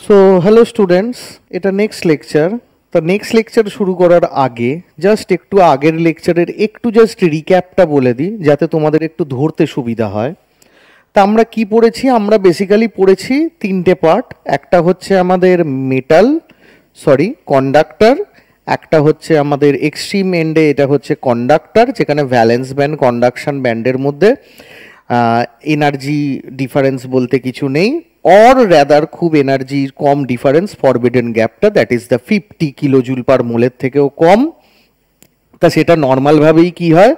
So hello students, এটা next lecture. তো next lecture শুরু করার আগে জাস্ট একটু আগের লেকচারের একটু জাস্ট রিক্যাপটা বলে দিই, যাতে তোমাদের একটু ধরতে সুবিধা হয়। তা আমরা কি পড়েছি? আমরা বেসিক্যালি পড়েছি তিনটে পার্ট। একটা হচ্ছে আমাদের কন্ডাক্টর, একটা হচ্ছে আমাদের এক্সট্রিম এন্ডে, এটা হচ্ছে কন্ডাক্টর, যেখানে ভ্যালেন্স ব্যান্ড কন্ডাকশন ব্যান্ডের মধ্যে এনার্জি ডিফারেন্স বলতে কিছু নেই, অর র্যাদার খুব এনার্জি কম ডিফারেন্স, ফরবিডেন গ্যাপটা that is the 50 kilojoule per মোলের থেকেও কম। তা সেটা নর্মালভাবেই কি হয়,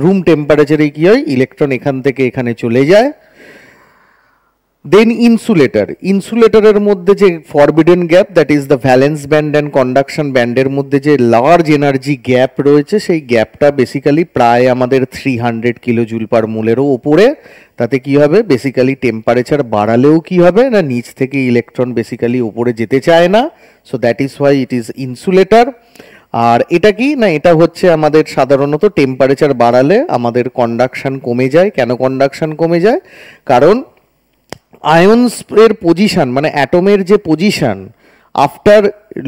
রুম টেম্পারেচারে কি হয়, ইলেকট্রন এখান থেকে এখানে চলে যায়। দেন ইনসুলেটরের মধ্যে যে forbidden gap that is the valence band and conduction ব্যান্ডের মধ্যে যে লার্জ এনার্জি গ্যাপ রয়েছে, সেই গ্যাপটা বেসিক্যালি প্রায় আমাদের 300 কিলোজুল পার মোলেরও ওপরে। তাতে কি হবে, বেসিক্যালি টেম্পারেচার বাড়ালেও কি হবে না, নিচ থেকে ইলেকট্রন বেসিক্যালি ওপরে যেতে চায় না। So that is why it is insulator. আর এটা কি না, এটা হচ্ছে আমাদের সাধারণত টেম্পারেচার বাড়ালে আমাদের কন্ডাকশন কমে যায়। কেন কন্ডাকশন কমে যায়? কারণ আয়ন্স এর পজিশন, মানে অ্যাটমের যে position after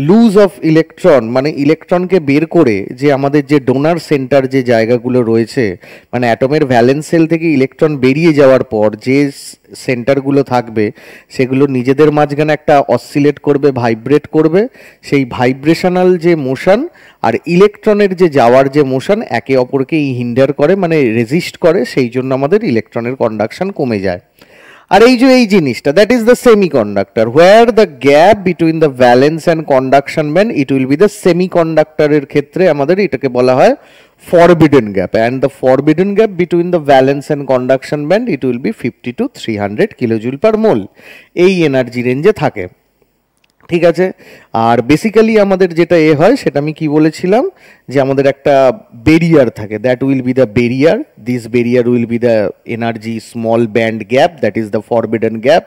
lose of electron, মানে ইলেকট্রনকে বের করে যে আমাদের যে ডোনার সেন্টার যে জায়গাগুলো রয়েছে, মানে অ্যাটমের ভ্যালেন্স সেল থেকে ইলেকট্রন বেরিয়ে যাওয়ার পর যে সেন্টারগুলো থাকবে, সেগুলো নিজেদের মাঝখানে একটা অসিলেট করবে, ভাইব্রেট করবে। সেই ভাইব্রেশনাল যে মোশন আর ইলেকট্রনের যে যাওয়ার যে মোশন একে অপরকে হিন্ডার করে, মানে রেজিস্ট করে, সেই জন্য আমাদের ইলেকট্রনের কন্ডাকশন কমে যায়। আর এই যে এই জিনিসটা, that is the semiconductor, where the gap between the valence and conduction band it will be the সেমিকন্ডাক্টরের ক্ষেত্রে আমাদের এটাকে বলা হয় forbidden gap, and the forbidden gap between the valence and conduction band it will be 50 to 300 kilojoule per mole. এই energy রেঞ্জে থাকে, ঠিক আছে। আর বেসিক্যালি আমাদের যেটা হয় সেটা আমি কি বলেছিলাম, যে আমাদের একটা বেরিয়ার থাকে, that will be the barrier, this barrier will be the energy small band gap that is the forbidden gap,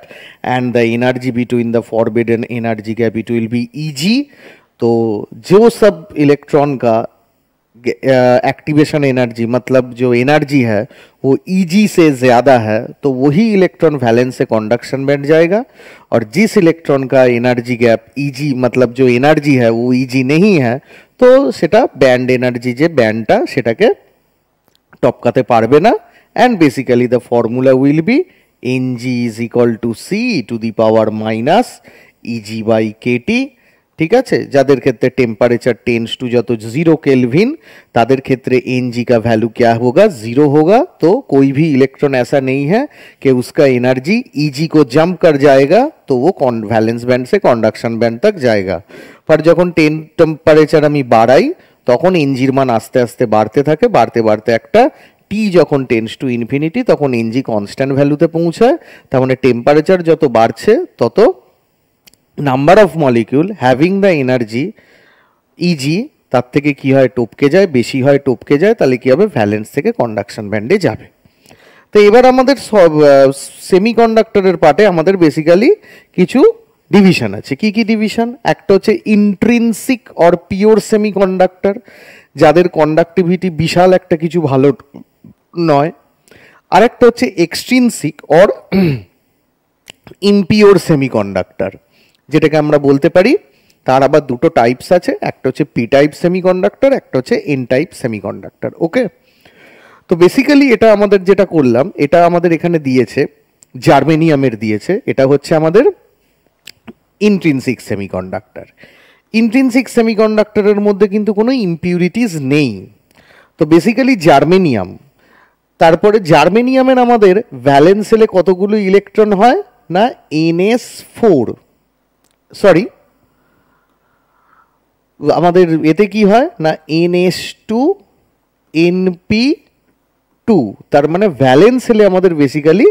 and the energy between the forbidden energy gap it will be easy. तो जो सब electron का activation energy, मतलब जो energy है वो easy से ज़्यादा है, तो वही इलेक्ट्रॉन वैलेंस से कंडक्शन बैंड जाएगा। और जिस इलेक्ट्रॉन का एनर्जी गैप ईजी, मतलब जो एनर्जी है वो ईजी नहीं है, तो সেটা ব্যান্ড এনার্জি যে ব্যান্ডটা সেটাকে টপকাতে পারবে না। And basically the formula will be Ng is equal to C to the power minus EG by KT, ठीक है। যাদের ক্ষেত্রে टेम्परेचर टेंड्स टू যত 0 केल्विन, তাদের ক্ষেত্রে Ng का वैल्यू क्या होगा, 0 होगा। तो कोई भी इलेक्ट्रॉन ऐसा नहीं है कि उसका एनर्जी Eg को जंप कर जाएगा तो वो वैलेंस बैंड से कंडक्शन बैंड तक जाएगा। पर যখন टेम्परेचर আমি বাড়াই তখন Ng এর মান আস্তে আস্তে বাড়তে থাকে, বাড়তে বাড়তে একটা टी যখন টেন্ডস টু ইনফিনিটি তখন Ng কনস্ট্যান্ট ভ্যালুতে পৌঁছায়। তার মানে টেম্পারেচার যত বাড়ছে তত number of molecule having the energy easy তার থেকে কি হয়, টপকে যায়, বেশি হয়, টপকে যায়, তাহলে কি হবে, ভ্যালেন্স থেকে কন্ডাকশন ব্যান্ডে যাবে। তো এবার আমাদের সব সেমিকন্ডাক্টরের পার্টে আমাদের বেসিক্যালি কিছু ডিভিশন আছে। কি কি ডিভিশন? একটা হচ্ছে ইন্ট্রিনসিক অর পিওর সেমিকন্ডাক্টর, যাদের কন্ডাক্টিভিটি বিশাল একটা কিছু ভালো নয়। আর একটা হচ্ছে এক্সট্রিনসিক অর ইমপিওর সেমিকন্ডাক্টর, যেটাকে আমরা বলতে পারি তার আবার দুটো টাইপস আছে, একটা হচ্ছে পি টাইপ সেমিকন্ডাক্টর, একটা হচ্ছে এন টাইপ সেমিকন্ডাক্টর। ওকে, তো বেসিক্যালি এটা আমাদের যেটা করলাম, এটা আমাদের এখানে দিয়েছে জার্মেনিয়ামের দিয়েছে, এটা হচ্ছে আমাদের ইন্ট্রিনসিক সেমিকন্ডাক্টর। ইন্ট্রিনসিক সেমিকন্ডাক্টরের মধ্যে কিন্তু কোনো ইমপিউরিটিস নেই। তো বেসিক্যালি জার্মেনিয়াম, তারপরে জার্মেনিয়ামের আমাদের ভ্যালেন্স সেলে কতগুলো ইলেকট্রন হয় না, NS4, সরি আমাদের এতে কি হয় না, NS2 NP2, তার মানে ভ্যালেন্স সেলে আমাদের বেসিক্যালি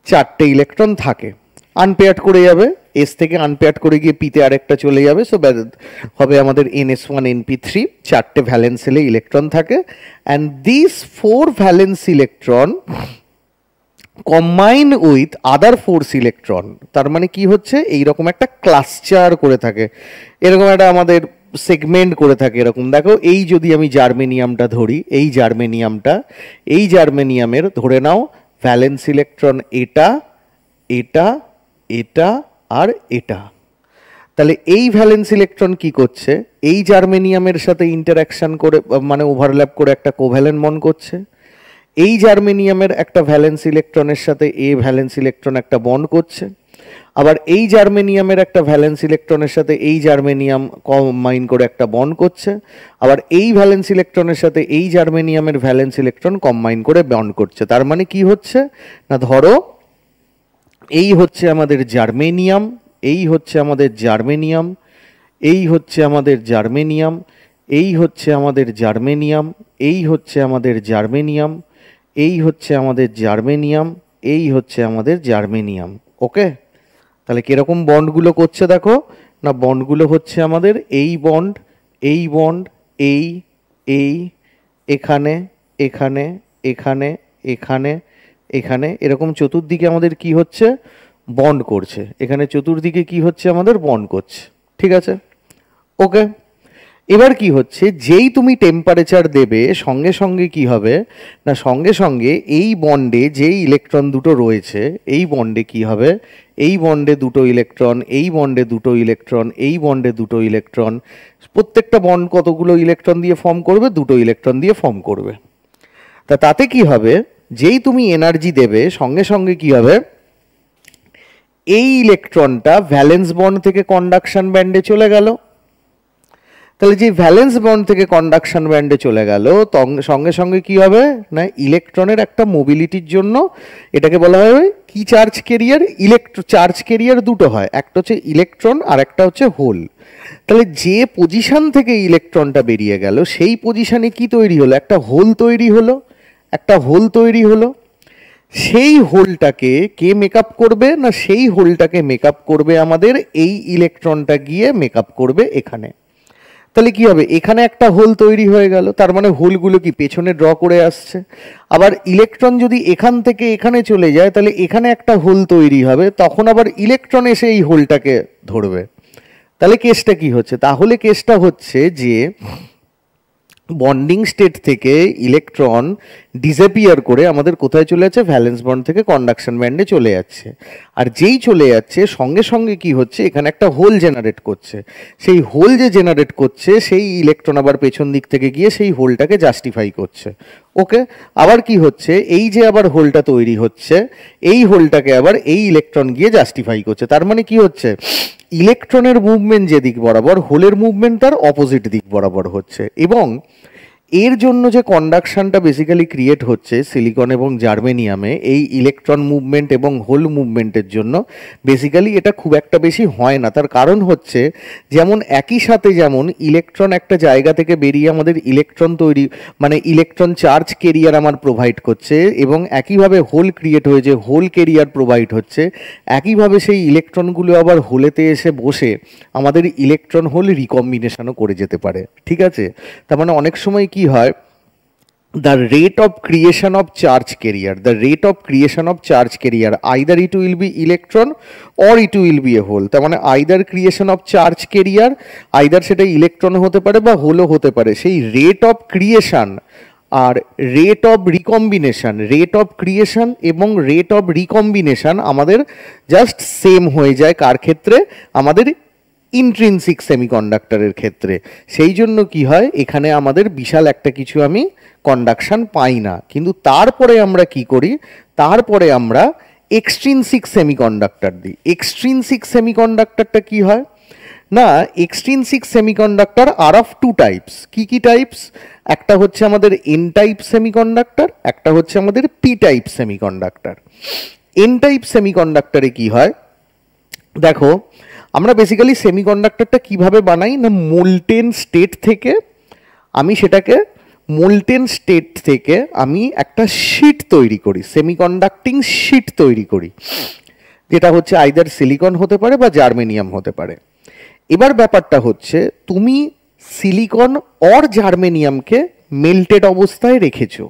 4টে ইলেকট্রন থাকে, আনপেয়ার্ড করে যাবে, এস থেকে আনপেয়ার্ড করে গিয়ে পিতে আরেকটা চলে যাবে। সো হবে আমাদের NS1 NP3, 4টে ভ্যালেন্স সেলে ইলেকট্রন থাকে। And this 4 valence electron combine with other 4 electron, তার মানে কি হচ্ছে, এইরকম একটা ক্লাস্টার করে থাকে, এরকম একটা আমাদের সেগমেন্ট করে থাকে এরকম। দেখো, এই যদি আমি জার্মেনিয়ামটা ধরি, এই জার্মেনিয়ামের ধরে নাও ভ্যালেন্স ইলেকট্রন এটা, এটা, এটা আর এটা, তাহলে এই ভ্যালেন্স ইলেকট্রন কি করছে, এই জার্মেনিয়ামের সাথে ইন্টারঅ্যাকশন করে মানে ওভারল্যাপ করে একটা কোভ্যালেন্ট বন্ড করছে, এই জার্মেনিয়ামের একটা ভ্যালেন্স ইলেকট্রনের সাথে ভ্যালেন্স ইলেকট্রন একটা বন্ড করছে, আবার এই জার্মেনিয়ামের একটা ভ্যালেন্স ইলেকট্রনের সাথে এই জার্মেনিয়াম কম্বাইন করে একটা বন্ড করছে, আবার এই ভ্যালেন্স ইলেকট্রনের সাথে এই জার্মেনিয়ামের ভ্যালেন্স ইলেকট্রন কম্বাইন করে বন্ড করছে। তার মানে কি হচ্ছে না, ধরো এই হচ্ছে আমাদের জার্মেনিয়াম, এই হচ্ছে আমাদের জার্মেনিয়াম, এই হচ্ছে আমাদের জার্মেনিয়াম, এই হচ্ছে আমাদের জার্মেনিয়াম, এই হচ্ছে আমাদের জার্মেনিয়াম, এই হচ্ছে আমাদের জার্মেনিয়াম, এই হচ্ছে আমাদের জার্মেনিয়াম। ওকে, তাহলে কিরকম বন্ডগুলো করছে দেখো না, বন্ডগুলো হচ্ছে আমাদের এই বন্ড, এই বন্ড, এই এই এখানে এখানে এখানে এখানে এখানে এরকম চতুর্দিকে আমাদের কি হচ্ছে, বন্ড করছে। এখানে চতুর্দিকে কি হচ্ছে, আমাদের বন্ড করছে। ঠিক আছে, ওকে। এবার কি হচ্ছে, যেই তুমি টেম্পারেচার দেবে সঙ্গে সঙ্গে কি হবে না, সঙ্গে সঙ্গে এই বন্ডে যেই ইলেকট্রন দুটো রয়েছে, এই বন্ডে কি হবে, এই বন্ডে দুটো ইলেকট্রন, এই বন্ডে দুটো ইলেকট্রন, এই বন্ডে দুটো ইলেকট্রন, প্রত্যেকটা বন্ড কতগুলো ইলেকট্রন দিয়ে ফর্ম করবে, দুটো ইলেকট্রন দিয়ে ফর্ম করবে। তাতে কি হবে, যেই তুমি এনার্জি দেবে সঙ্গে সঙ্গে কি হবে, এই ইলেকট্রনটা ভ্যালেন্স বন্ড থেকে কন্ডাকশন ব্যান্ডে চলে গেল। তাহলে যে ভ্যালেন্স বন্ড থেকে কন্ডাকশন ব্যান্ডে চলে গেল, সঙ্গে সঙ্গে কি হবে না, ইলেকট্রনের একটা মোবিলিটির জন্য এটাকে বলা হয় কি চার্জ ক্যারিয়ার, চার্জ ক্যারিয়ার দুটো হয়, একটা হচ্ছে ইলেকট্রন আর একটা হচ্ছে হোল। তাহলে যে পজিশন থেকে ইলেকট্রনটা বেরিয়ে গেল সেই পজিশনে কি তৈরি হলো, একটা হোল তৈরি হলো, একটা হোল তৈরি হলো। সেই হোলটাকে কে মেকআপ করবে না, সেই হোলটাকে মেকআপ করবে আমাদের এই ইলেকট্রনটা গিয়ে মেকআপ করবে এখানে। তাহলে কি হবে, এখানে একটা হোল তৈরি হয়ে গেল, তার মানে হোলগুলো কি পেছনে ড্র করে আসছে। আবার ইলেকট্রন যদি এখান থেকে এখানে চলে যায় তাহলে এখানে একটা হোল তৈরি হবে, তখন আবার ইলেকট্রন এসে এই হোলটাকে ধরবে। তাহলে কেসটা কি হচ্ছে, তাহলে কেসটা হচ্ছে যে বন্ডিং স্টেট থেকে ইলেকট্রন ডিসঅ্যাপিয়ার করে আমাদের কোথায় চলে যাচ্ছে, ভ্যালেন্স বন্ড থেকে কন্ডাকশন ব্যান্ডে চলে যাচ্ছে। আর যেই চলে যাচ্ছে সঙ্গে সঙ্গে কি হচ্ছে, এখানে একটা হোল জেনারেট করছে। সেই হোল যে জেনারেট করছে সেই ইলেকট্রন আবার পেছন দিক থেকে গিয়ে সেই হোলটাকে জাস্টিফাই করছে। ওকে, আবার কি হচ্ছে, এই যে আবার হোলটা তৈরি হচ্ছে, এই হোলটাকে আবার এই ইলেকট্রন গিয়ে জাস্টিফাই করছে। তার মানে কি হচ্ছে, ইলেকট্রনের মুভমেন্ট যে দিক বরাবর, হোলের মুভমেন্ট তার অপোজিট দিক বরাবর হচ্ছে। এবং এর জন্য যে কন্ডাকশনটা বেসিক্যালি ক্রিয়েট হচ্ছে সিলিকন এবং জার্মেনিয়ামে, এই ইলেকট্রন মুভমেন্ট এবং হোল মুভমেন্টের জন্য বেসিক্যালি এটা খুব একটা বেশি হয় না। তার কারণ হচ্ছে, যেমন একই সাথে যেমন ইলেকট্রন একটা জায়গা থেকে বেরিয়ে আমাদের ইলেকট্রন তৈরি মানে ইলেকট্রন চার্জ ক্যারিয়ার আমার প্রোভাইড করছে, এবং একইভাবে হোল ক্রিয়েট হয়েছে, হোল ক্যারিয়ার প্রোভাইড হচ্ছে, একইভাবে সেই ইলেকট্রনগুলো আবার হোলেতে এসে বসে আমাদের ইলেকট্রন হোল রিকম্বিনেশনও করে যেতে পারে। ঠিক আছে, তার মানে অনেক সময় কি হয়, the rate of creation of charge carrier, the rate of creation of charge carrier, either it will be electron or it will be a hole। তার মানে either creation of charge carrier, either সেটা electron হতে পারে বা হোলও হতে পারে, সেই রেট অফ ক্রিয়েশন আর rate of recombination, rate of creation এবং রেট অফ রিকম্বিনেশন আমাদের জাস্ট সেম হয়ে যায়। কার ক্ষেত্রে, আমাদের ইন্ট্রিনসিক সেমিকন্ডাক্টরের ক্ষেত্রে। সেই জন্য কি হয়, এখানে আমাদের বিশাল একটা কিছু আমি কন্ডাকশন পাই না। কিন্তু তারপরে আমরা কি করি, তারপরে আমরা এক্সট্রিনসিক সেমিকন্ডাক্টর দিই। এক্সট্রিনসিক সেমিকন্ডাক্টরটা কি হয় না, extrinsic semiconductor are of two types. কি কি টাইপস, একটা হচ্ছে আমাদের এন টাইপ সেমিকন্ডাক্টর, একটা হচ্ছে আমাদের P type semiconductor. N type সেমিকন্ডাক্টরে কি হয় দেখো, আমরা বেসিক্যালি সেমিকন্ডাক্টরটা কিভাবে বানাই না, মোল্টেন স্টেট থেকে আমি সেটাকে মোল্টেন স্টেট থেকে আমি একটা শিট তৈরি করি, সেমিকন্ডাক্টিং শিট তৈরি করি, যেটা হচ্ছে আইদার সিলিকন হতে পারে বা জার্মেনিয়াম হতে পারে। এবার ব্যাপারটা হচ্ছে, তুমি সিলিকন অর জার্মেনিয়ামকে মেল্টেড অবস্থায় রেখেছো,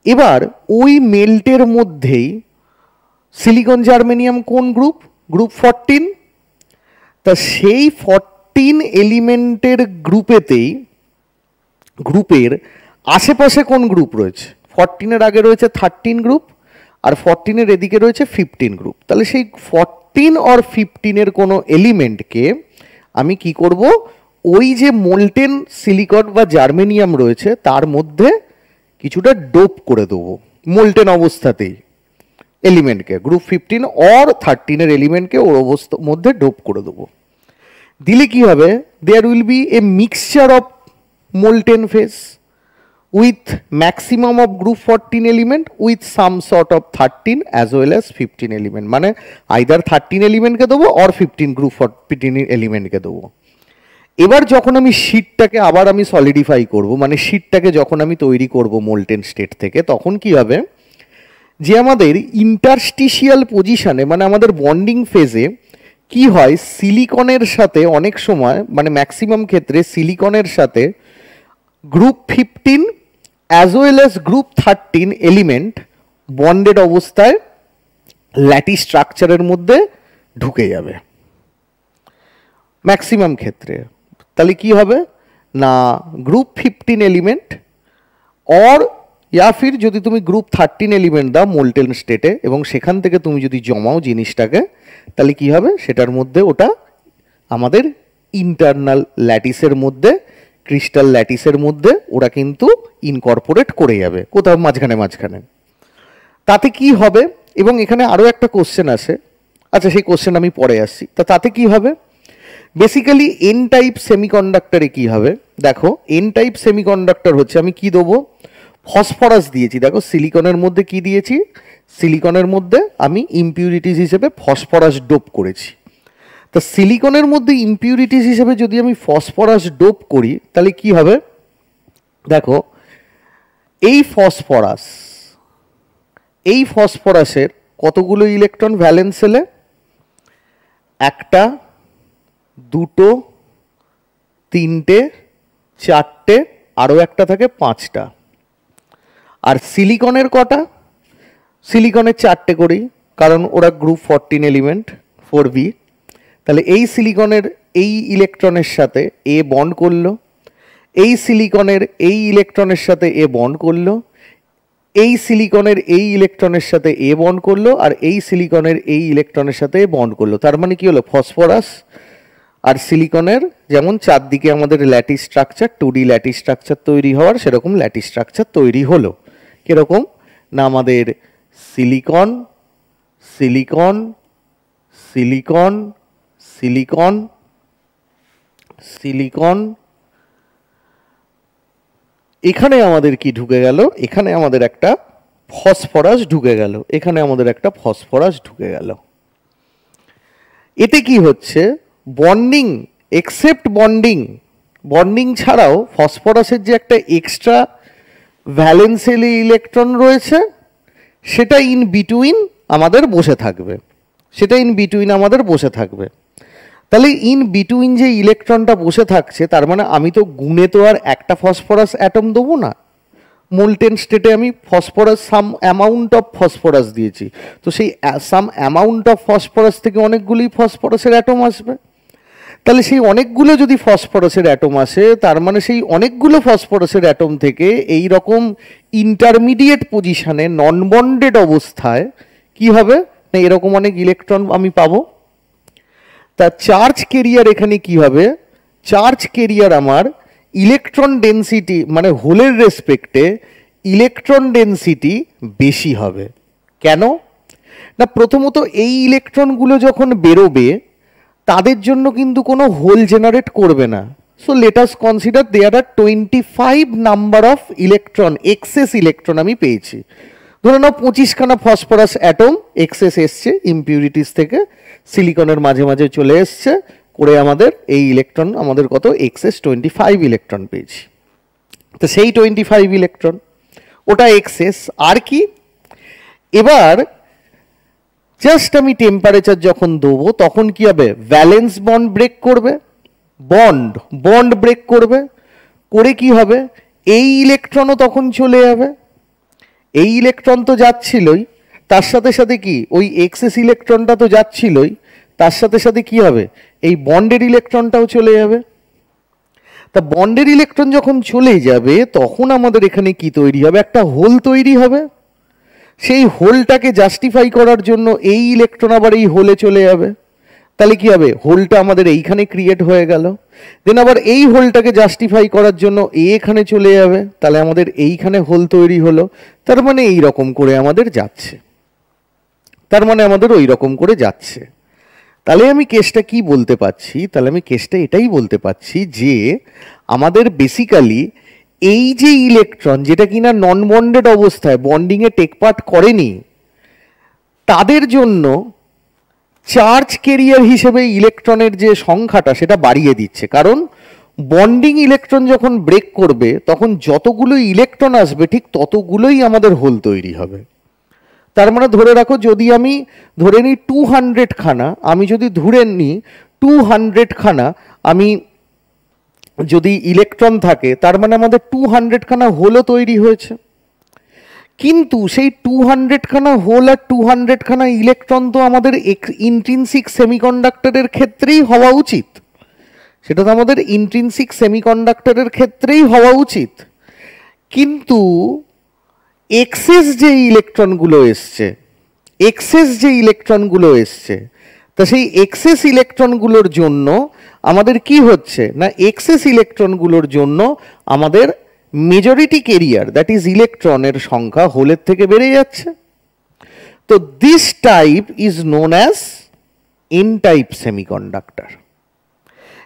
এবার ওই মেল্টের মধ্যেই সিলিকন জার্মেনিয়াম কোন গ্রুপ, গ্রুপ 14। তা সেই 14 এলিমেন্টের গ্রুপের আশেপাশে কোন গ্রুপ রয়েছে, 14-এর আগে রয়েছে 13 গ্রুপ আর 14-এর এদিকে রয়েছে 15 গ্রুপ। তাহলে সেই 14 और 15 কোনো এলিমেন্টকে আমি কি করব, ওই যে মোল্টেন সিলিকন বা জার্মেনিয়াম রয়েছে তার মধ্যে কিছুটা ডোপ করে দেবো মোল্টেন অবস্থাতেই এলিমেন্টকে, গ্রুপ 15 और 13 এলিমেন্টকে ওর অবস্থার মধ্যে ডোপ করে দেবো। দিলে কি হবে, there will be a mixture of molten phase with maximum of group 14 element with some sort of 13 as well as 15 element, মানে either 13 element কে দেবো or 15 group 14 element কে দেবো। এবার যখন আমি শীটটাকে আবার আমি সলিডিফাই করব, মানে শীটটাকে যখন আমি তৈরি করব মোল্টেন স্টেট থেকে, তখন কি হবে যে আমাদের ইন্টারস্টিশিয়াল পজিশনে মানে আমাদের বন্ডিং ফেজে কি হয়, সিলিকনের সাথে অনেক সময় মানে ম্যাক্সিমাম ক্ষেত্রে সিলিকনের সাথে group 15 as well as group 13 element bonded অবস্থায় ল্যাটিস স্ট্রাকচারের মধ্যে ঢুকে যাবে ম্যাক্সিমাম ক্ষেত্রে। তাহলে কি হবে না, গ্রুপ 15 এলিমেন্ট অর या फिर যদি তুমি গ্রুপ 13 এলিমেন্ট দাও মোল্টেন স্টেটে এবং সেখান থেকে তুমি যদি জমাও জিনিসটাকে, তাহলে কি হবে সেটার মধ্যে ওটা আমাদের ইন্টারনাল ল্যাটিসের মধ্যে ক্রিস্টাল ল্যাটিসের মধ্যে ওরা কিন্তু ইনকর্পোরেট করে যাবে কোথাও মাঝখানে মাঝখানে। তাতে কি হবে, এবং এখানে আরও একটা কোশ্চেন আছে, আচ্ছা সেই কোশ্চেন আমি পরে আসছি। তাতে কি হবে, বেসিক্যালি এন টাইপ সেমিকন্ডাক্টরে কি হবে দেখো, এন টাইপ সেমিকন্ডাক্টর হচ্ছে আমি কি দেবো, ফসফরাস দিয়েছি। দেখো সিলিকনের মধ্যে কি দিয়েছি, সিলিকনের মধ্যে আমি ইমপিউরিটিস হিসেবে ফসফরাস ডোপ করেছি। তা সিলিকনের মধ্যে ইমপিউরিটিস হিসেবে যদি আমি ফসফরাস ডোপ করি তাহলে কি হবে দেখো, এই ফসফরাসের কতগুলো ইলেকট্রন ভ্যালেন্স সেলে, একটা, দুটো, তিনটে, চারটে, আরও একটা থাকে পাঁচটা। আর সিলিকনের কটা, সিলিকনের চারটে করেই, কারণ ওরা গ্রুপ 14 এলিমেন্ট 4b। তাহলে এই সিলিকনের এই ইলেকট্রনের সাথে এ বন্ড করলো, এই সিলিকনের এই ইলেকট্রনের সাথে এ বন্ড করলো, এই সিলিকনের এই ইলেকট্রনের সাথে এ বন্ড করলো, আর এই সিলিকনের এই ইলেকট্রনের সাথে এ বন্ড করলো। তার মানে কি হলো, ফসফরাস আর সিলিকনের যেমন চারদিকে আমাদের lattice structure 2D lattice structure তৈরি হওয়ার সেরকম ল্যাটিস স্ট্রাকচার তৈরি হলো। কিরকম না, আমাদের silicon silicon silicon silicon silicon, এখানে আমাদের কি ঢুকে গেল, এখানে আমাদের একটা ফসফরাস ঢুকে গেল, এখানে আমাদের একটা ফসফরাস ঢুকে গেল। এতে কি হচ্ছে, বন্ডিং এক্সেপ্ট বন্ডিং ছাড়াও ফসফরাসের যে একটা এক্সট্রা ভ্যালেন্সিয়ালি ইলেকট্রন রয়েছে সেটা ইন বিটুইন আমাদের বসে থাকবে, তাহলে ইন বিটুইন যে ইলেকট্রনটা বসে থাকছে তার মানে আমি তো গুণে তো আর একটা ফসফরাস অ্যাটম দেবো না, মোল্টেন স্টেটে আমি phosphorus some amount of phosphorus দিয়েছি, তো সেই সাম অ্যামাউন্ট অফ ফসফরাস থেকে অনেকগুলি ফসফরাসের অ্যাটম আসবে। তাহলে সেই অনেকগুলো যদি ফসফরাসের অ্যাটম আসে তার মানে সেই অনেকগুলো ফসফরাসের অ্যাটম থেকে এই রকম ইন্টারমিডিয়েট পজিশনে নন বন্ডেড অবস্থায় কি হবে না, এরকম অনেক ইলেকট্রন আমি পাবো। তা চার্জ কেরিয়ার এখানে কি হবে, চার্জ কেরিয়ার আমার ইলেকট্রন ডেন্সিটি মানে হোলের রেসপেক্টে ইলেকট্রন ডেন্সিটি বেশি হবে। কেন না, প্রথমত এই ইলেকট্রনগুলো যখন বেরোবে তাদের জন্য কিন্তু কোনো হোল জেনারেট করবে না। So let us consider there are 25 number of electron, excess electron আমি পেয়েছি। ধরে নাও 25খানা ফসফরাস অ্যাটম এক্সেস এসছে ইমপিউরিটিস থেকে, সিলিকনের মাঝে মাঝে চলে এসছে করে আমাদের এই ইলেকট্রন আমাদের কত এক্সেস 25 ইলেকট্রন পেয়েছি। তো সেই 25 ইলেকট্রন ওটা এক্সেস। আর কি, এবার জাস্ট আমি টেম্পারেচার যখন দেবো তখন কি হবে, ভ্যালেন্স বন্ড ব্রেক করবে, বন্ড ব্রেক করবে, করে কি হবে, এই ইলেকট্রনও তখন চলে যাবে। এই ইলেকট্রন তো যাচ্ছিলই, তার সাথে সাথে কি ওই এক্সেস ইলেকট্রনটা তো যাচ্ছিলই, তার সাথে সাথে কি হবে, এই বন্ডের ইলেকট্রনটাও চলে যাবে। তা বন্ডের ইলেকট্রন যখন চলে যাবে তখন আমাদের এখানে কি তৈরি হবে, একটা হোল তৈরি হবে। সেই হোলটাকে জাস্টিফাই করার জন্য এই ইলেকট্রন আবার এই হোলে চলে যাবে, তাহলে কি হবে, হোলটা আমাদের এইখানে ক্রিয়েট হয়ে গেল। দেন আবার এই হোলটাকে জাস্টিফাই করার জন্য এখানে চলে যাবে, তাহলে আমাদের এইখানে হোল তৈরি হলো। তার মানে এই রকম করে আমাদের যাচ্ছে, তার মানে আমাদের ওই রকম করে যাচ্ছে। তাহলে আমি কেসটা কি বলতে পারছি, তাহলে আমি কেসটা এটাই বলতে পারছি যে আমাদের বেসিক্যালি এই যে ইলেকট্রন যেটা কিনা নন বন্ডেড অবস্থায় বন্ডিংয়ে টেক পার্ট করেনি, তাদের জন্য চার্জ ক্যারিয়ার হিসেবে ইলেকট্রনের যে সংখ্যাটা সেটা বাড়িয়ে দিচ্ছে। কারণ বন্ডিং ইলেকট্রন যখন ব্রেক করবে তখন যতগুলো ইলেকট্রন আসবে ঠিক ততগুলোই আমাদের হোল তৈরি হবে। তার মানে ধরে রাখো, যদি আমি ধরে নিই 200 খানা, আমি যদি ধরে নিই 200 খানা আমি যদি ইলেকট্রন থাকে, তার মানে আমাদের 200 খানা হোলও তৈরি হয়েছে। কিন্তু সেই 200 খানা হোল আর 200 খানা ইলেকট্রন তো আমাদের ইন্ট্রিনসিক সেমিকন্ডাক্টরের ক্ষেত্রেই হওয়া উচিত, সেটা তো আমাদের ইন্ট্রিনসিক সেমিকন্ডাক্টরের ক্ষেত্রেই হওয়া উচিত। কিন্তু এক্সেস যে ইলেকট্রনগুলো এসছে, তা সেই এক্সেস ইলেকট্রনগুলোর জন্য আমাদের কি হচ্ছে না, এক্সেস ইলেকট্রনগুলোর জন্য আমাদের মেজরিটি ক্যারিয়ার দ্যাট ইজ ইলেকট্রনের সংখ্যা হোলের থেকে বেড়ে যাচ্ছে। তো this type is known as an type semiconductor.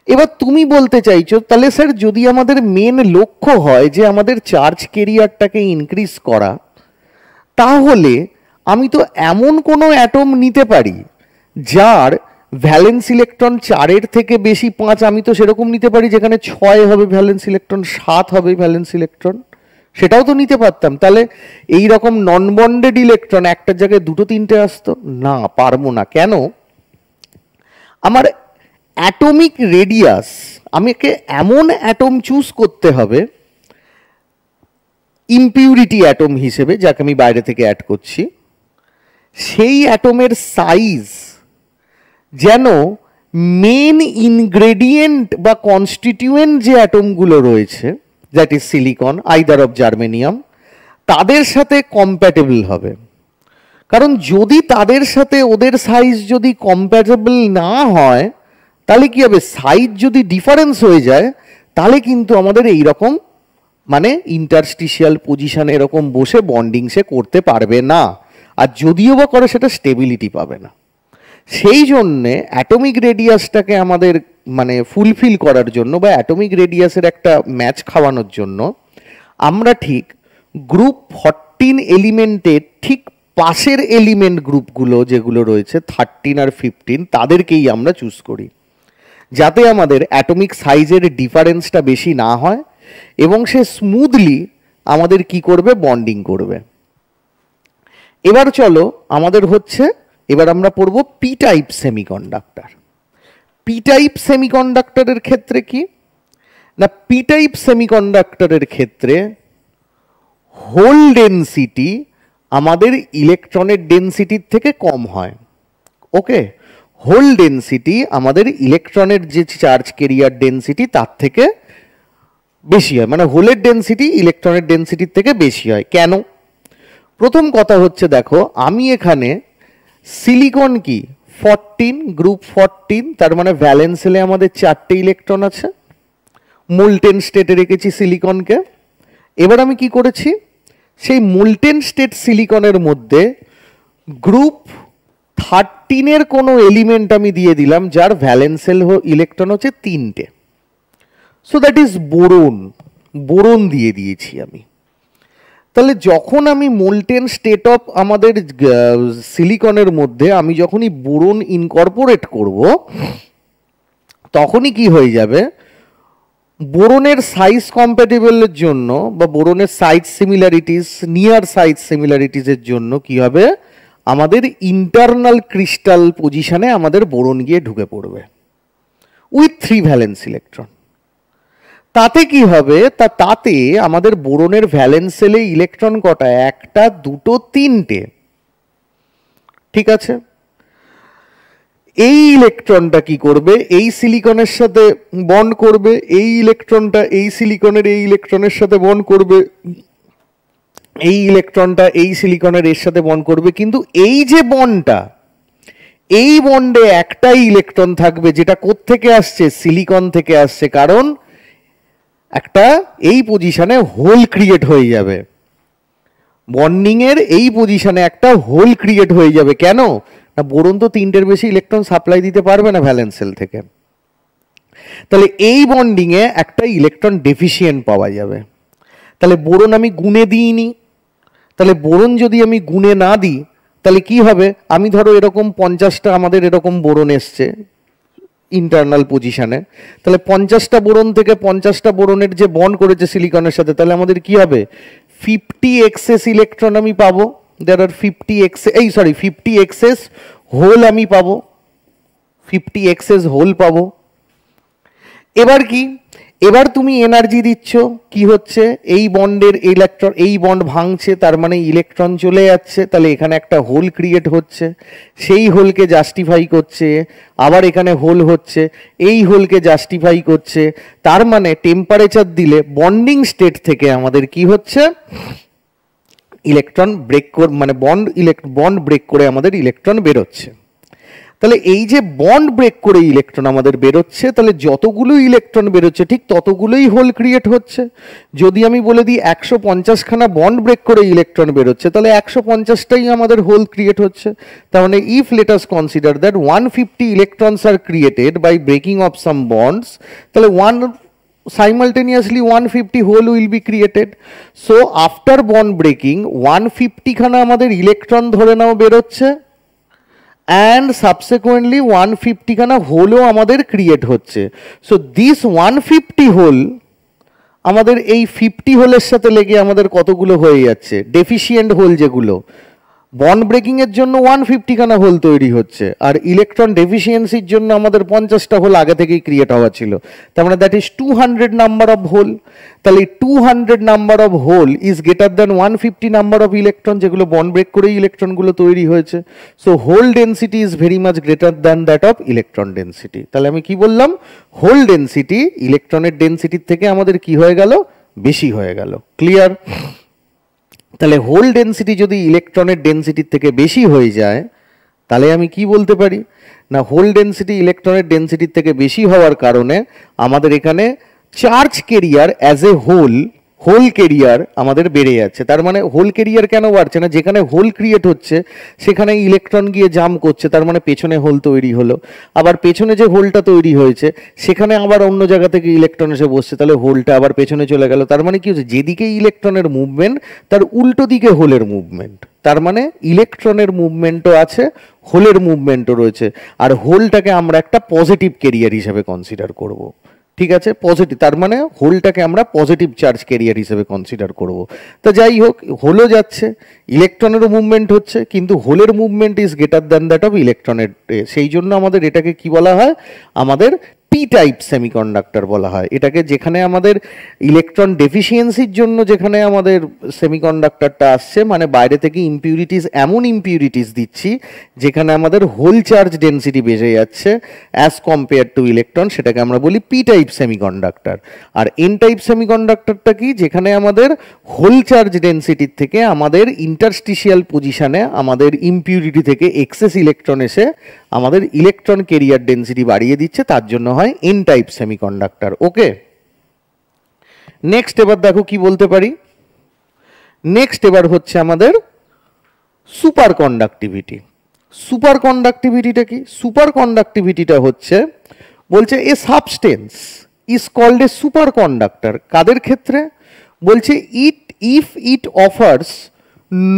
এবার তুমি বলতে চাইছো, তাহলে স্যার যদি আমাদের মেন লক্ষ্য হয় যে আমাদের চার্জ ক্যারিয়ারটাকে ইনক্রিজ করা, তাহলে আমি তো এমন কোনো অ্যাটম নিতে পারি যার ভ্যালেন্স ইলেকট্রন 4-এর থেকে বেশি 5, আমি তো সেরকম নিতে পারি যেখানে 6 হবে ভ্যালেন্স ইলেকট্রন, 7 হবে ভ্যালেন্স ইলেকট্রন, সেটাও তো নিতে পারতাম। তাহলে এই রকম নন বন্ডেড ইলেকট্রন একটার জায়গায় 2-3টে আসতো না, পারবো না। কেন? আমার অ্যাটমিক রেডিয়াস, আমাকে এমন অ্যাটম চুজ করতে হবে ইমপিউরিটি অ্যাটম হিসেবে, যাকে আমি বাইরে থেকে অ্যাড করছি, সেই অ্যাটমের সাইজ যেন মেন ইনগ্রেডিয়েন্ট বা কনস্টিটিউয়েন্ট যে অ্যাটমগুলো রয়েছে, that is silicon either of germanium, তাদের সাথে কম্প্যাটেবল হবে। কারণ যদি তাদের সাথে ওদের সাইজ যদি কম্প্যাটেবল না হয়, তাহলে কি হবে, সাইজ যদি ডিফারেন্স হয়ে যায়, তাহলে কিন্তু আমাদের এই রকম মানে ইন্টারস্টিশিয়াল পজিশন এরকম বসে বন্ডিং সে করতে পারবে না, আর যদিও বা করে সেটা স্টেবিলিটি পাবে না। সেই জন্যে অ্যাটমিক রেডিয়াসটাকে আমাদের মানে ফুলফিল করার জন্য বা অ্যাটমিক রেডিয়াসের একটা ম্যাচ খাওয়ানোর জন্য আমরা ঠিক গ্রুপ 14 এলিমেন্টের ঠিক পাশের এলিমেন্ট গ্রুপগুলো যেগুলো রয়েছে 13 আর 15, তাদেরকেই আমরা চুজ করি, যাতে আমাদের অ্যাটমিক সাইজের ডিফারেন্সটা বেশি না হয় এবং সে স্মুথলি আমাদের কি করবে, বন্ডিং করবে। এবার চলো আমাদের হচ্ছে, এবার আমরা পড়ব P type semiconductor. P type সেমিকন্ডাক্টরের ক্ষেত্রে কি না, পি টাইপ সেমিকন্ডাক্টরের ক্ষেত্রে হোল ডেনসিটি আমাদের ইলেকট্রনের ডেনসিটির থেকে কম হয়। ওকে, হোল ডেনসিটি আমাদের ইলেকট্রনের যে চার্জ ক্যারিয়ার ডেনসিটি তার থেকে বেশি হয়, মানে হোলের ডেনসিটি ইলেকট্রনের ডেনসিটির থেকে বেশি হয়। কেন? প্রথম কথা হচ্ছে, দেখো আমি এখানে সিলিকন কি 14, গ্রুপ 14, তার মানে ভ্যালেন্স সেলে আমাদের 4টে ইলেকট্রন আছে, মোলটেন স্টেটে রেখেছি সিলিকনকে। এবার আমি কি করেছি, সেই মোলটেন স্টেট সিলিকনের মধ্যে গ্রুপ 13-এর কোনো এলিমেন্ট আমি দিয়ে দিলাম যার ভ্যালেন্স সেল ইলেকট্রন হচ্ছে 3টে। So that is boron, boron দিয়ে দিয়েছি আমি। তাহলে যখন আমি মোলটেন স্টেট অফ আমাদের সিলিকনের মধ্যে আমি যখনই বোরন ইনকর্পোরেট করব, তখনই কি হয়ে যাবে, বোরনের সাইজ কম্প্যাটেবলের জন্য বা বোরনের সাইজ সিমিলারিটিস, নিয়ার সাইজ সিমিলারিটিসের জন্য কি হবে, আমাদের ইন্টারনাল ক্রিস্টাল পজিশনে আমাদের বোরন গিয়ে ঢুকে পড়বে উইথ 3 ভ্যালেন্স ইলেকট্রন। তাতে কি হবে, তাতে আমাদের বোরনের ভ্যালেন্স সেলে ইলেকট্রন কটা, 1টা 2টো 3টে। ঠিক আছে, এই ইলেকট্রনটা কি করবে, এই সিলিকনের সাথে বন্ড করবে, এই ইলেকট্রনটা এই সিলিকনের এই ইলেকট্রনের সাথে বন্ড করবে, এই ইলেকট্রনটা এই সিলিকনের এর সাথে বন্ড করবে, কিন্তু এই যে বন্ডটা, এই বন্ডে একটাই ইলেকট্রন থাকবে যেটা কোত্থেকে আসছে, সিলিকন থেকে আসছে, কারণ একটা এই পজিশনে হোল ক্রিয়েট হয়ে যাবে, বন্ডিং এর এই পজিশনে একটা হোল ক্রিয়েট হয়ে যাবে। কেন না, বোরন তো 3টের বেশি ইলেকট্রন সাপ্লাই দিতে পারবে না ভ্যালেন্স শেল থেকে, তাহলে এই বন্ডিং এ একটা ইলেকট্রন ডেফিসিয়েন্ট পাওয়া যাবে। তাহলে বোরন আমি গুণে দিইনি, তাহলে বোরন যদি আমি গুণে না দিই তাহলে কি হবে, আমি ধরো এরকম 50টা আমাদের এরকম বোরন এসছে ইন্টারনাল পজিশনে, তাহলে 50টা বোরন থেকে 50টা বোরনের যে বন্ড করেছে সিলিকনের সাথে, তাহলে আমাদের কি হবে, 50 এক্সেস ইলেকট্রন আমি পাবো, দেয়ার আর 50 এক্সেস, 50 এক্সেস হোল আমি পাবো, 50 এক্সেস হোল পাবো। এবার কি, এবার তুমি এনার্জি দিচ্ছ, কি হচ্ছে, এই বন্ডের ইলেকট্রন, এই বন্ড ভাঙছে, তার মানে ইলেকট্রন চলে যাচ্ছে, তাহলে এখানে একটা হোল ক্রিয়েট হচ্ছে, সেই হোলকে জাস্টিফাই করছে, আবার এখানে হোল হচ্ছে, এই হোলকে জাস্টিফাই করছে, তার মানে টেম্পারেচার দিলে বন্ডিং স্টেট থেকে আমাদের কি হচ্ছে, ইলেকট্রন ব্রেক মানে বন্ড ব্রেক করে আমাদের ইলেকট্রন বেরোচ্ছে। তাহলে এই যে বন্ড ব্রেক করে ইলেকট্রন আমাদের বেরোচ্ছে, তাহলে যতগুলো ইলেকট্রন বেরোচ্ছে ঠিক ততগুলোই হোল ক্রিয়েট হচ্ছে। যদি আমি বলে দিই 150খানা বন্ড ব্রেক করে ইলেকট্রন বেরোচ্ছে, তাহলে 150টাই আমাদের হোল ক্রিয়েট হচ্ছে। তার মানে if let us consider that 150 electrons are created by breaking of some bonds, তাহলে simultaneously 150 hole will be created. So after bond breaking 150 খানা আমাদের ইলেকট্রন ধরে নাও বেরোচ্ছে, and subsequently 150 খানা হোলও আমাদের ক্রিয়েট হচ্ছে। সো দিস 150 হোল আমাদের এই 50 হোলের সাথে লেগে আমাদের কতগুলো হয়ে যাচ্ছে, ডেফিসিয়েন্ট হোল, যেগুলো বন্ড ব্রেকিং এর জন্য 150 খানা হোল তৈরি হচ্ছে, আর ইলেকট্রন ডেফিসিয়েন্সির জন্য আমাদের 50টা হোল আগে থেকেই ক্রিয়েট হওয়া ছিল, তার মানে that is 200 number of hole. তাহলে 200 number of hole is greater than 150 number of electron, যেগুলো বন্ড ব্রেক করে ইলেকট্রনগুলো তৈরি হয়েছে। So hole density is very much greater than that of electron density. তাহলে আমি কি বললাম, হোল ডেন্সিটি ইলেকট্রনের ডেন্সিটির থেকে আমাদের কি হয়ে গেল, বেশি হয়ে গেল। ক্লিয়ার? তাহলে হোল ডেন্সিটি যদি ইলেকট্রনের ডেন্সিটির থেকে বেশি হয়ে যায়, তাহলে আমি কি বলতে পারি না, হোল ডেন্সিটি ইলেকট্রনের ডেন্সিটির থেকে বেশি হওয়ার কারণে আমাদের এখানে charge carrier as a hole carrier আমাদের বেড়ে যাচ্ছে। তার মানে হোল কেরিয়ার কেন বাড়ছে না, যেখানে হোল ক্রিয়েট হচ্ছে সেখানে ইলেকট্রন গিয়ে জাম করছে, তার মানে পেছনে হোল তৈরি হলো, আবার পেছনে যে হোলটা তৈরি হয়েছে সেখানে আবার অন্য জায়গা থেকে ইলেকট্রন এসে বসছে, তাহলে হোলটা আবার পেছনে চলে গেল। তার মানে কি হচ্ছে, যেদিকে ইলেকট্রনের মুভমেন্ট তার উল্টো দিকে হোলের মুভমেন্ট, তার মানে ইলেকট্রনের মুভমেন্টও আছে, হোলের মুভমেন্টও রয়েছে, আর হোলটাকে আমরা একটা পজিটিভ কেরিয়ার হিসেবে কনসিডার করব। ঠিক আছে, পজিটিভ, তার মানে হোলটাকে আমরা পজিটিভ চার্জ ক্যারিয়ার হিসেবে কনসিডার করব। তা যাই হোক, হোলও যাচ্ছে, ইলেকট্রনেরও মুভমেন্ট হচ্ছে, কিন্তু হোলের movement is greater than that of ইলেকট্রনের, সেই জন্য আমাদের এটাকে কি বলা হয়, আমাদের পি টাইপ সেমিকন্ডাক্টর বলা হয় এটাকে। যেখানে আমাদের ইলেকট্রন ডেফিসিয়েন্সির জন্য যেখানে আমাদের সেমিকন্ডাক্টরটা আসছে, মানে বাইরে থেকে ইম্পিউরিটিস, এমন ইম্পিউরিটিস দিচ্ছি যেখানে আমাদের হোল চার্জ ডেন্সিটি বেড়ে যাচ্ছে অ্যাজ কম্পেয়ার টু ইলেকট্রন, সেটাকে আমরা বলি পি টাইপ সেমিকন্ডাক্টর। আর এন টাইপ সেমিকন্ডাক্টরটা কি, যেখানে আমাদের হোল চার্জ ডেন্সিটির থেকে আমাদের ইন্টারস্টিশিয়াল পজিশনে আমাদের ইম্পিউরিটি থেকে এক্সেস ইলেকট্রন এসে আমাদের ইলেকট্রন কেরিয়ার ডেন্সিটি বাড়িয়ে দিচ্ছে, তার জন্য হয় এন টাইপ সেমিকন্ডাক্টর। ওকে, নেক্সট এবার দেখো কি বলতে পারি। নেক্সট এবার হচ্ছে আমাদের সুপার কন্ডাক্টিভিটি। সুপার কন্ডাক্টিভিটিটা কি, সুপার কন্ডাক্টিভিটিটা হচ্ছে, বলছে a substance is called a super conductor. কাদের ক্ষেত্রে বলছে, if it offers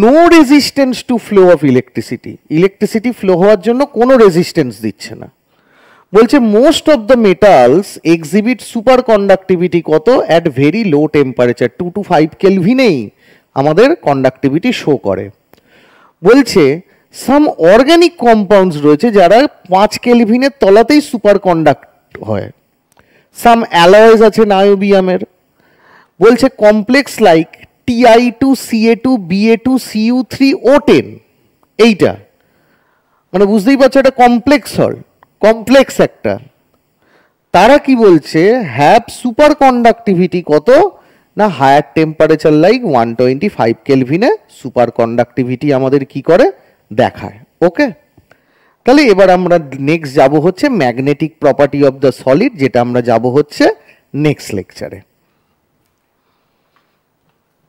no resistance to flow of electricity, electricity flow হওয়ার জন্য কোনো রেজিস্ট্যান্স দিচ্ছে না। বলছে most of the metals exhibit super conductivity কত, at very low temperature 2 to 5 কেলভিনেই আমাদের কন্ডাক্টিভিটি শো করে। বলছে সাম অর্গানিক কম্পাউন্ডস রয়েছে যারা 5 কেলভিনের তলাতেই সুপার কন্ডাক্ট হয়। সাম অ্যালয়েজ আছে নায়োবিয়ামের। বলছে complex like Ti2, Ca2, Ba2, Cu3O10, এইটা মানে বুঝতেই পারছো এটা কমপ্লেক্স হল, কমপ্লেক্স একটা। তারা কি বলছে, হ্যাভ সুপার কন্ডাক্টিভিটি কত, না হায়ার টেম্পারেচার লাইক 125 কেলভিনে সুপার কন্ডাক্টিভিটি আমাদের কি করে দেখায়। ওকে, তাহলে এবার আমরা নেক্সট যাব হচ্ছে magnetic property of the solid, যেটা আমরা যাব হচ্ছে নেক্সট লেকচারে।